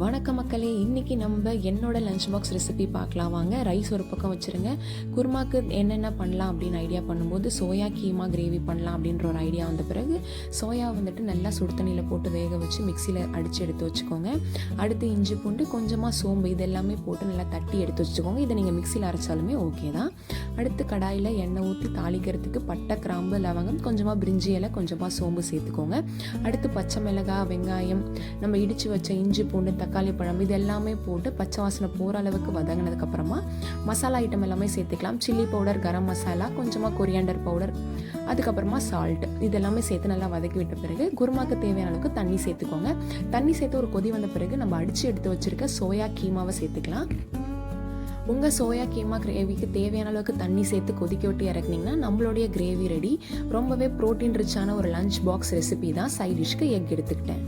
வணக்கம் மக்களே, இன்றைக்கி நம்ம என்னோட லஞ்ச் பாக்ஸ் ரெசிபி பார்க்கலாம் வாங்க. ரைஸ் ஒரு பக்கம் வச்சுருங்க. குருமாக்கு என்னென்ன பண்ணலாம் அப்படின்னு ஐடியா பண்ணும்போது சோயா கீமா கிரேவி பண்ணலாம் அப்படின்ற ஒரு ஐடியா வந்த பிறகு சோயா வந்துட்டு நல்லா சுடு தண்ணியில் போட்டு வேக வச்சு மிக்சியில் அடித்து எடுத்து வச்சுக்கோங்க. அடுத்து இஞ்சி பூண்டு, கொஞ்சமாக சோம்பு, இது எல்லாமே போட்டு நல்லா தட்டி எடுத்து வச்சுக்கோங்க. இதை நீங்கள் மிக்சியில் அரைச்சாலுமே ஓகே தான். அடுத்து கடாயில் எண்ணெய் ஊற்றி தாளிக்கிறதுக்கு பட்டை, கிராம்பு, லவங்கம், கொஞ்சமாக பிரிஞ்சி இலை, கொஞ்சமாக சோம்பு சேர்த்துக்கோங்க. அடுத்து பச்சை மிளகாய், வெங்காயம், நம்ம இடித்து வச்ச இஞ்சி பூண்டு, தக்காளி பழம், இது எல்லாமே போட்டு பச்சை வாசனை போகிற அளவுக்கு வதங்கினதுக்கப்புறமா மசாலா ஐட்டம் எல்லாமே சேர்த்துக்கலாம். சில்லி பவுடர், கரம் மசாலா, கொஞ்சமாக கொரியாண்டர் பவுடர், அதுக்கப்புறமா சால்ட், இது எல்லாமே சேர்த்து நல்லா வதக்கி விட்ட பிறகு குருமாக்கு தேவையான அளவுக்கு தண்ணி சேர்த்துக்கோங்க. தண்ணி சேர்த்து ஒரு கொதி வந்த பிறகு நம்ம அடித்து எடுத்து வச்சுருக்க சோயா கீமாவை சேர்த்துக்கலாம். உங்கள் சோயா கீமா கிரேவிக்கு தேவையான அளவுக்கு தண்ணி சேர்த்து கொதிக்க விட்டு இறக்குனீங்கன்னா நம்மளுடைய கிரேவி ரெடி. ரொம்பவே ப்ரோட்டீன் ரிச்சான ஒரு லஞ்ச் பாக்ஸ் ரெசிபி தான். சைட் டிஷ்க்கு எக் எடுத்துக்கிட்டேன்.